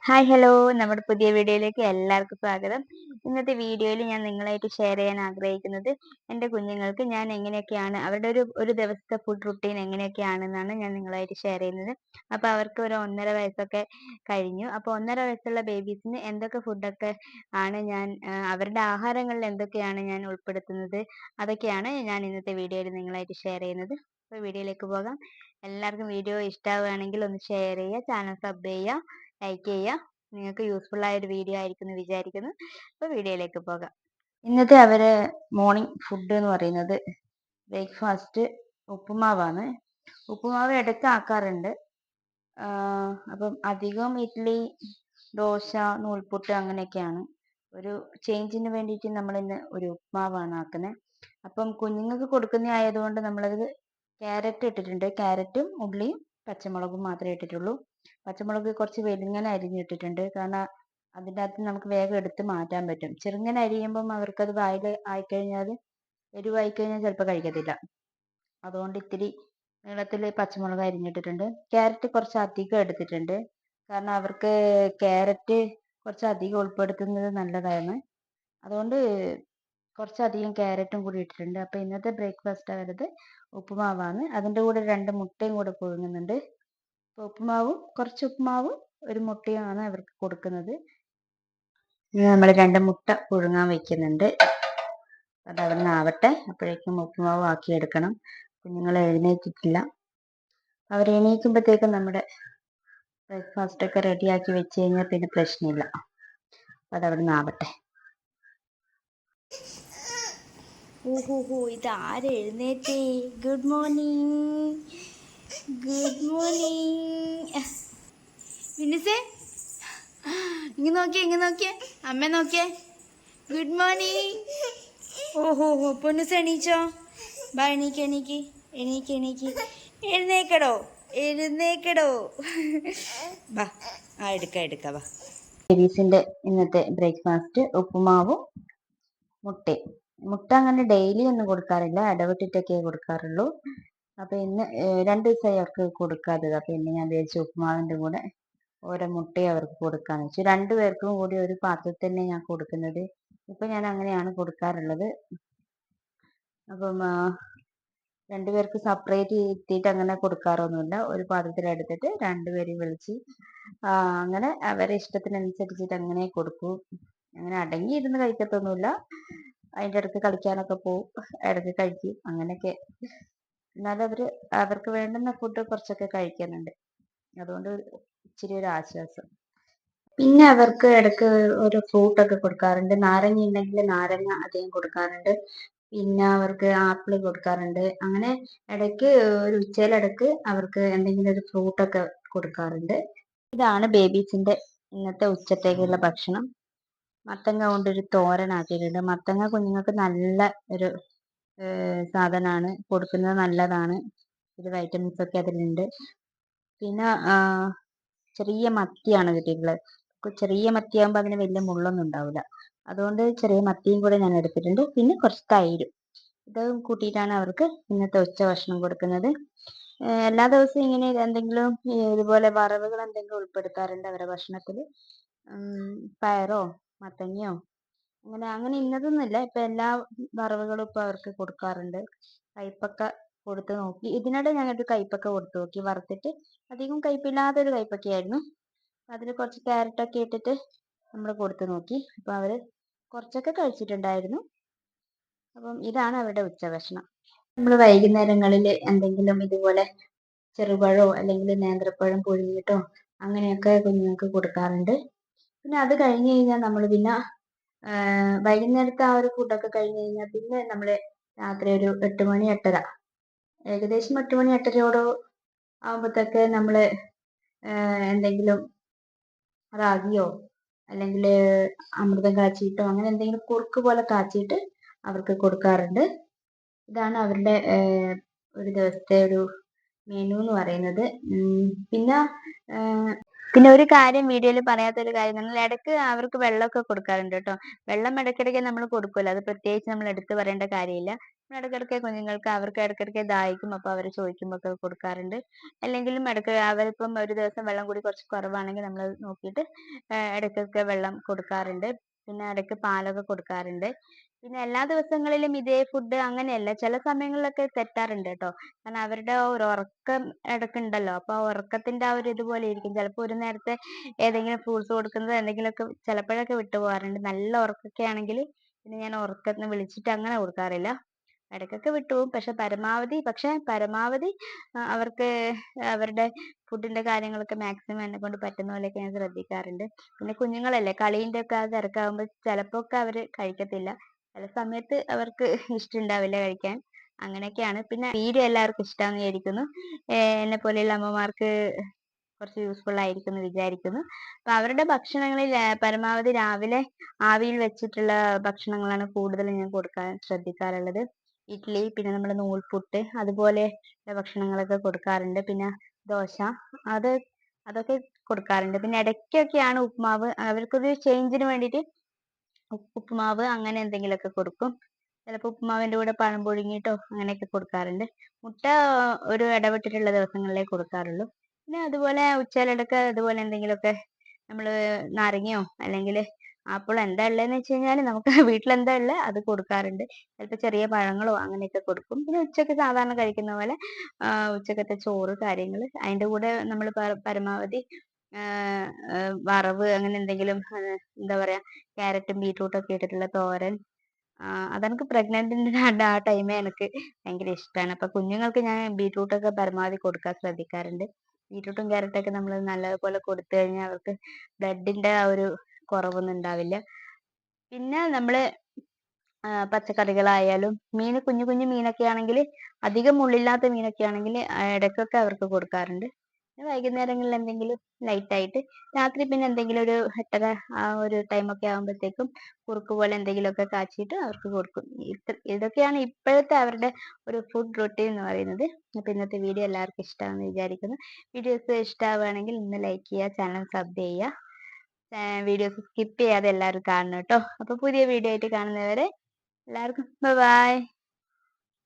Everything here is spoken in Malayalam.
ഹായ് ഹലോ നമ്മുടെ പുതിയ വീഡിയോയിലേക്ക് എല്ലാവർക്കും സ്വാഗതം. ഇന്നത്തെ വീഡിയോയിൽ ഞാൻ നിങ്ങളായിട്ട് ഷെയർ ചെയ്യാൻ ആഗ്രഹിക്കുന്നത് എൻ്റെ കുഞ്ഞുങ്ങൾക്ക് ഞാൻ എങ്ങനെയൊക്കെയാണ് അവരുടെ ഒരു ദിവസത്തെ ഫുഡ് റുട്ടീൻ എങ്ങനെയൊക്കെയാണെന്നാണ് ഞാൻ നിങ്ങളായിട്ട് ഷെയർ ചെയ്യുന്നത്. അപ്പോൾ അവർക്ക് ഒരു 1.5 വയസ്സൊക്കെ കഴിഞ്ഞു. അപ്പോൾ 1.5 വയസ്സുള്ള ബേബീസിന് എന്തൊക്കെ ഫുഡൊക്കെ ആണ് ഞാൻ അവരുടെ ആഹാരങ്ങളിൽ എന്തൊക്കെയാണ് ഞാൻ ഉൾപ്പെടുത്തുന്നത്, അതൊക്കെയാണ് ഞാൻ ഇന്നത്തെ വീഡിയോയിൽ നിങ്ങളായിട്ട് ഷെയർ ചെയ്യുന്നത്. അപ്പോൾ വീഡിയോയിലേക്ക് പോകാം. എല്ലാവർക്കും വീഡിയോ ഇഷ്ടമാവുകയാണെങ്കിൽ ഒന്ന് ഷെയർ ചെയ്യുക, ചാനൽ സബ് ചെയ്യുക, ലൈക്ക് ചെയ്യുക. നിങ്ങൾക്ക് യൂസ്ഫുൾ ആയ ഒരു വീഡിയോ ആയിരിക്കും എന്ന് വിചാരിക്കുന്നു. അപ്പോൾ വീഡിയോയിലേക്ക് പോകാം. ഇന്നത്തെ അവരെ മോർണിംഗ് ഫുഡ് എന്ന് പറയുന്നത് ബ്രേക്ക്ഫാസ്റ്റ് ഉപ്പുമാവാണ്. ഉപ്പുമാവ് ഇടയ്ക്ക് ആക്കാറുണ്ട്. അപ്പം അധികം ഇഡ്ഡലി, ദോശ, നൂൽപുട്ട് അങ്ങനെയൊക്കെയാണ്. ഒരു ചേഞ്ചിന് വേണ്ടിയിട്ട് നമ്മളിന്ന് ഒരു ഉപ്പുമാവാണ് ആക്കുന്നത്. അപ്പം കുഞ്ഞുങ്ങൾക്ക് കൊടുക്കുന്ന ആയതുകൊണ്ട് നമ്മളത് ക്യാരറ്റ് ഇട്ടിട്ടുണ്ട്. ക്യാരറ്റും ഉള്ളിയും പച്ചമുളകും മാത്രമേ ഇട്ടിട്ടുള്ളൂ. പച്ചമുളക് കുറച്ച് വെലിങ്ങനെ അരിഞ്ഞിട്ടിട്ടുണ്ട്. കാരണം അതിൻ്റെ അകത്ത് നമുക്ക് വേഗം എടുത്ത് മാറ്റാൻ പറ്റും. ചെറുങ്ങനെ അരിയുമ്പം അവർക്കത് വായിൽ ആയിക്കഴിഞ്ഞാൽ എരിവായിക്കഴിഞ്ഞാൽ ചിലപ്പോൾ കഴിക്കത്തില്ല. അതുകൊണ്ട് ഇത്തിരി നീളത്തിൽ പച്ചമുളക് അരിഞ്ഞിട്ടിട്ടുണ്ട്. ക്യാരറ്റ് കുറച്ച് അധികം എടുത്തിട്ടുണ്ട്. കാരണം അവർക്ക് ക്യാരറ്റ് കുറച്ച് അധികം ഉൾപ്പെടുത്തുന്നത് നല്ലതാണ്. അതുകൊണ്ട് കുറച്ചധികം ക്യാരറ്റും കൂടി ഇട്ടിട്ടുണ്ട്. അപ്പോൾ ഇന്നത്തെ ബ്രേക്ക്ഫാസ്റ്റ് അവരത് ഉപ്പുമാവാണ്. അതിൻ്റെ കൂടെ 2 മുട്ടയും കൂടെ പുഴുങ്ങുന്നുണ്ട്. അപ്പോൾ കുറച്ച് ഉപ്പുമാവും ഒരു മുട്ടയുമാണ് അവർക്ക് കൊടുക്കുന്നത്. ഇനി നമ്മൾ 2 മുട്ട പുഴുങ്ങാൻ വെക്കുന്നുണ്ട്. അത് അവിടെ നിന്ന് ആവട്ടെ. അപ്പോഴേക്കും ഉപ്പുമാവ് ആക്കിയെടുക്കണം. കുഞ്ഞുങ്ങൾ എഴുന്നേറ്റിട്ടില്ല. അവർ എണീക്കുമ്പോഴത്തേക്കും നമ്മുടെ ബ്രേക്ക്ഫാസ്റ്റ് ഒക്കെ റെഡിയാക്കി വെച്ച് കഴിഞ്ഞാൽ പിന്നെ പ്രശ്നമില്ല. അത് അവിടെ നിന്ന് ആവട്ടെ. ഓഹോ, ഇത് ആരെഴുന്നേറ്റേ? Good morning, good morning. മിനിസേ, ഇങ്ങ് നോക്കിയേ, അമ്മ നോക്കിയേ. Good morning. ഓഹോ, പൊന്നുസ് എണീച്ചോ? ബാ, എണീക്ക്. എഴുന്നേക്കടോ. ബാ, എടുക്ക ബാ. ബേബീസിന്റെ ഇന്നത്തെ ബ്രേക്ക്ഫാസ്റ്റ് ഉപ്പുമാവും മുട്ടയും. മുട്ട അങ്ങനെ ഡെയിലി ഒന്നും കൊടുക്കാറില്ല, ഇടവിട്ടിട്ടൊക്കെ കൊടുക്കാറുള്ളൂ. അപ്പൊ ഇന്ന് 2 ദിവസമായി അവർക്ക് കൊടുക്കാത്തത്. അപ്പൊ ഇന്ന് ഞാൻ വിചാരിച്ചു ഉപ്പുമാവിന്റെ കൂടെ ഓരോ മുട്ടയും അവർക്ക് കൊടുക്കാന്ന് വെച്ചു. 2 പേർക്കും കൂടി ഒരു പാത്രത്തിൽ തന്നെ ഞാൻ കൊടുക്കുന്നത്. ഇപ്പൊ ഞാൻ അങ്ങനെയാണ് കൊടുക്കാറുള്ളത്. അപ്പം 2 പേർക്ക് സെപ്പറേറ്റ് ഇരുത്തിയിട്ട് അങ്ങനെ കൊടുക്കാറൊന്നുമില്ല. ഒരു പാത്രത്തിൽ എടുത്തിട്ട് 2 പേരെയും വിളിച്ച് അങ്ങനെ അവരെ ഇഷ്ടത്തിനനുസരിച്ചിട്ട് അങ്ങനെ കൊടുക്കൂ. അങ്ങനെ അടങ്ങിയിരുന്ന് കഴിക്കത്തൊന്നുമില്ല. അതിൻ്റെ ഇടയ്ക്ക് കളിക്കാനൊക്കെ പോവും, ഇടയ്ക്ക് കഴിക്കും, അങ്ങനെയൊക്കെ. എന്നാലും അവർക്ക് വേണ്ടുന്ന ഫുഡ് കുറച്ചൊക്കെ കഴിക്കുന്നുണ്ട്. അതുകൊണ്ട് ഇച്ചിരി ഒരു ആശ്വാസം. പിന്നെ അവർക്ക് ഇടയ്ക്ക് ഒരു ഫ്രൂട്ടൊക്കെ കൊടുക്കാറുണ്ട്. നാരങ്ങ ഉണ്ടെങ്കിൽ നാരങ്ങ അധികം കൊടുക്കാറുണ്ട്. പിന്നെ അവർക്ക് ആപ്പിൾ കൊടുക്കാറുണ്ട്. അങ്ങനെ ഇടയ്ക്ക് ഒരു ഉച്ചയിലിടയ്ക്ക് അവർക്ക് എന്തെങ്കിലും ഒരു ഫ്രൂട്ടൊക്കെ കൊടുക്കാറുണ്ട്. ഇതാണ് ബേബീസിന്റെ ഇന്നത്തെ ഉച്ചത്തേക്കുള്ള ഭക്ഷണം. മത്തങ്ങ കൊണ്ടൊരു തോരനാക്കിയിട്ടുണ്ട്. മത്തങ്ങ കുഞ്ഞുങ്ങൾക്ക് നല്ല ഒരു സാധനമാണ്, കൊടുക്കുന്നത് നല്ലതാണ്. ഒരു വൈറ്റമിൻസ് ഒക്കെ അതിലുണ്ട്. പിന്നെ ചെറിയ മത്തിയാണ് കിട്ടിയിട്ടുള്ളത്. ചെറിയ മത്തിയാകുമ്പോൾ അതിന് വലിയ മുള്ളൊന്നും ഉണ്ടാവില്ല. അതുകൊണ്ട് ചെറിയ മത്തിയും കൂടെ ഞാൻ എടുത്തിട്ടുണ്ട്. പിന്നെ കുറച്ച് തൈരും ഇതും കൂട്ടിയിട്ടാണ് അവർക്ക് ഇന്നത്തെ ഉച്ചഭക്ഷണം കൊടുക്കുന്നത്. എല്ലാ ദിവസവും ഇങ്ങനെ എന്തെങ്കിലും ഇതുപോലെ വറവുകൾ എന്തെങ്കിലും ഉൾപ്പെടുത്താറുണ്ട് അവരുടെ ഭക്ഷണത്തിൽ. പയറോ മത്തങ്ങയോ അങ്ങനെ ഇന്നതൊന്നുമില്ല. ഇപ്പൊ എല്ലാ വറവുകളും ഇപ്പൊ അവർക്ക് കൊടുക്കാറുണ്ട്. കയ്പക്ക കൊടുത്തു നോക്കി. ഇതിനിടെ ഞങ്ങൾക്ക് കയ്പക്ക കൊടുത്തു നോക്കി, വറുത്തിട്ട്. അധികം കയ്പില്ലാത്തൊരു കയ്പക്കയായിരുന്നു. അതിൽ കുറച്ച് ക്യാരറ്റൊക്കെ ഇട്ടിട്ട് നമ്മൾ കൊടുത്തു നോക്കി. അപ്പൊ അവര് കുറച്ചൊക്കെ കഴിച്ചിട്ടുണ്ടായിരുന്നു. അപ്പം ഇതാണ് അവരുടെ ഉച്ചഭക്ഷണം. നമ്മൾ വൈകുന്നേരങ്ങളിൽ എന്തെങ്കിലും ഇതുപോലെ ചെറുപഴമോ അല്ലെങ്കിൽ നേന്ത്രപ്പഴം പുഴുങ്ങിയിട്ടോ അങ്ങനെയൊക്കെ കുഞ്ഞുങ്ങൾക്ക് കൊടുക്കാറുണ്ട്. പിന്നെ അത് കഴിഞ്ഞ് കഴിഞ്ഞാൽ നമ്മൾ പിന്നെ വൈകുന്നേരത്തെ ആ ഒരു ഫുഡൊക്കെ കഴിഞ്ഞ് കഴിഞ്ഞാൽ പിന്നെ നമ്മൾ രാത്രി ഒരു 8 മണി 8:30, ഏകദേശം 8 മണി 8:30 ആകുമ്പോഴത്തേക്ക് നമ്മൾ എന്തെങ്കിലും റാഗിയോ അല്ലെങ്കിൽ അമൃതം കാച്ചിയിട്ടോ അങ്ങനെ എന്തെങ്കിലും കുറുക്ക് പോലെ കാച്ചിയിട്ട് അവർക്ക് കൊടുക്കാറുണ്ട്. ഇതാണ് അവരുടെ ഒരു ദിവസത്തെ ഒരു മെനു എന്ന് പറയുന്നത്. പിന്നെ പിന്നെ ഒരു കാര്യം വീഡിയോയിൽ പറയാത്തൊരു കാര്യം, നമ്മൾ ഇടയ്ക്ക് അവർക്ക് വെള്ളമൊക്കെ കൊടുക്കാറുണ്ട് കേട്ടോ. വെള്ളം ഇടയ്ക്കിടയ്ക്ക് നമ്മൾ കൊടുക്കുമല്ലോ, അത് പ്രത്യേകിച്ച് നമ്മൾ എടുത്തു പറയേണ്ട കാര്യമില്ല. ഇടയ്ക്കിടയ്ക്ക് കുഞ്ഞുങ്ങൾക്ക് അവർക്ക് ഇടയ്ക്കിടയ്ക്ക് ദാഹിക്കും, അപ്പോൾ അവർ ചോദിക്കുമ്പോൾ ഒക്കെ കൊടുക്കാറുണ്ട്. അല്ലെങ്കിലും ഇടയ്ക്ക് അവരിപ്പം ഒരു ദിവസം വെള്ളം കൂടി കുറച്ച് കുറവാണെങ്കിൽ നമ്മൾ നോക്കിയിട്ട് ഇടയ്ക്കൊക്കെ വെള്ളം കൊടുക്കാറുണ്ട്. പിന്നെ ഇടയ്ക്ക് പാലൊക്കെ കൊടുക്കാറുണ്ട്. പിന്നെ എല്ലാ ദിവസങ്ങളിലും ഇതേ ഫുഡ് അങ്ങനെയല്ല, ചില സമയങ്ങളിലൊക്കെ തെറ്റാറുണ്ട് കേട്ടോ. കാരണം അവരുടെ ഒരു ഉറക്കം ഇടയ്ക്കുണ്ടല്ലോ, അപ്പോൾ ആ ഉറക്കത്തിന്റെ ആ ഒരു ഇതുപോലെ ഇരിക്കും. ചിലപ്പോൾ ഒരു നേരത്തെ ഏതെങ്കിലും ഫ്രൂട്ട്സ് കൊടുക്കുന്നത് എന്തെങ്കിലുമൊക്കെ ചിലപ്പോഴൊക്കെ വിട്ടുപോകാറുണ്ട്. നല്ല ഉറക്കമൊക്കെ ആണെങ്കിൽ പിന്നെ ഞാൻ ഉറക്കത്തിന് വിളിച്ചിട്ട് അങ്ങനെ കൊടുക്കാറില്ല. ഇടയ്ക്കൊക്കെ വിട്ടുപോകും, പക്ഷെ പരമാവധി അവർക്ക് അവരുടെ ഫുഡിന്റെ കാര്യങ്ങളൊക്കെ മാക്സിമം എന്നെ കൊണ്ട് പറ്റുന്ന പോലെയൊക്കെ ഞാൻ ശ്രദ്ധിക്കാറുണ്ട്. പിന്നെ കുഞ്ഞുങ്ങളല്ലേ, കളീന്റെ ഒക്കെ ആ തിരക്കാകുമ്പോൾ ചിലപ്പോൾ ഒക്കെ അവർ കഴിക്കത്തില്ല, ചില സമയത്ത് അവർക്ക് ഇഷ്ടമുണ്ടാവില്ല കഴിക്കാൻ. അങ്ങനെയൊക്കെയാണ്. പിന്നെ വീഡിയോ എല്ലാവർക്കും ഇഷ്ടമാണെന്ന് വിചാരിക്കുന്നു. എന്നെ പോലെയുള്ള അമ്മമാർക്ക് കുറച്ച് യൂസ്ഫുൾ ആയിരിക്കും എന്ന് വിചാരിക്കുന്നു. അപ്പൊ അവരുടെ ഭക്ഷണങ്ങളിൽ പരമാവധി രാവിലെ ആവിയിൽ വെച്ചിട്ടുള്ള ഭക്ഷണങ്ങളാണ് കൂടുതലും ഞാൻ കൊടുക്കാൻ ശ്രദ്ധിക്കാറുള്ളത്. ഇഡ്ഡലി, പിന്നെ നമ്മുടെ നൂൽപുട്ട്, അതുപോലെ ഭക്ഷണങ്ങളൊക്കെ കൊടുക്കാറുണ്ട്. പിന്നെ ദോശ, അത് അതൊക്കെ കൊടുക്കാറുണ്ട്. പിന്നെ ഇടയ്ക്കൊക്കെയാണ് ഉപ്മാവ്, അവർക്കൊരു ചേഞ്ചിന് വേണ്ടിയിട്ട് ഉപ്പുമാവ് അങ്ങനെ എന്തെങ്കിലുമൊക്കെ കൊടുക്കും. ചിലപ്പോൾ ഉപ്പുമാവിന്റെ കൂടെ പഴം പുഴുങ്ങിയിട്ടോ അങ്ങനെയൊക്കെ കൊടുക്കാറുണ്ട്. മുട്ട ഒരു ഇടവിട്ടിട്ടുള്ള ദിവസങ്ങളിലേ കൊടുക്കാറുള്ളൂ. പിന്നെ അതുപോലെ ഉച്ചയിലിടക്ക് അതുപോലെ എന്തെങ്കിലുമൊക്കെ നമ്മൾ നാരങ്ങയോ അല്ലെങ്കിൽ ആപ്പിളോ എന്താ ഉള്ളതെന്ന് വെച്ച് കഴിഞ്ഞാൽ നമുക്ക് വീട്ടിലെന്താ ഉള്ളത് അത് കൊടുക്കാറുണ്ട്. ചിലപ്പോൾ ചെറിയ പഴങ്ങളോ അങ്ങനെയൊക്കെ കൊടുക്കും. പിന്നെ ഉച്ചക്ക് സാധാരണ കഴിക്കുന്ന പോലെ ഉച്ചക്കത്തെ ചോറ് കാര്യങ്ങൾ, അതിൻ്റെ കൂടെ നമ്മൾ പരമാവധി വറവ് അങ്ങനെ എന്തെങ്കിലും, എന്താ പറയാ, ക്യാരറ്റും ബീട്രൂട്ടും ഒക്കെ ഇട്ടിട്ടുള്ള തോരൻ, അതെനിക്ക് പ്രഗ്നന്റിന്റെ ആ ടൈമേ എനിക്ക് ഭയങ്കര ഇഷ്ടമാണ്. അപ്പൊ കുഞ്ഞുങ്ങൾക്ക് ഞാൻ ബീട്രൂട്ടൊക്കെ പരമാവധി കൊടുക്കാൻ ശ്രദ്ധിക്കാറുണ്ട്. ബീട്രൂട്ടും ക്യാരറ്റൊക്കെ നമ്മൾ നല്ലതുപോലെ കൊടുത്തു കഴിഞ്ഞാൽ അവർക്ക് ബ്ലഡിന്റെ ആ ഒരു കുറവൊന്നും ഉണ്ടാവില്ല. പിന്നെ നമ്മള് പച്ചക്കറികളായാലും മീൻ, കുഞ്ഞു കുഞ്ഞു മീനൊക്കെ ആണെങ്കിൽ, അധികം മുള്ളില്ലാത്ത മീനൊക്കെ ആണെങ്കിൽ ഇടയ്ക്കൊക്കെ അവർക്ക് കൊടുക്കാറുണ്ട്. പിന്നെ വൈകുന്നേരങ്ങളിൽ എന്തെങ്കിലും ലൈറ്റ് ആയിട്ട്, രാത്രി പിന്നെ എന്തെങ്കിലും ഒരു 8:30 ആ ഒരു ടൈമൊക്കെ ആകുമ്പോഴത്തേക്കും കുറുക്ക് പോലെ എന്തെങ്കിലുമൊക്കെ കാച്ചിയിട്ട് അവർക്ക് കൊടുക്കും. ഇതൊക്കെയാണ് ഇപ്പോഴത്തെ അവരുടെ ഒരു ഫുഡ് റൊട്ടീൻ എന്ന് പറയുന്നത്. അപ്പൊ ഇന്നത്തെ വീഡിയോ എല്ലാവർക്കും ഇഷ്ടമാണെന്ന് വിചാരിക്കുന്നു. വീഡിയോസ് ഇഷ്ടമാവുകയാണെങ്കിൽ ഇന്ന് ലൈക്ക് ചെയ്യുക, ചാനൽ സബ് ചെയ്യുക, വീഡിയോസ് സ്കിപ്പ് ചെയ്യാതെ എല്ലാവരും കാണണം കേട്ടോ. അപ്പൊ പുതിയ വീഡിയോ ആയിട്ട് കാണുന്നവരെ എല്ലാവർക്കും ബൈ.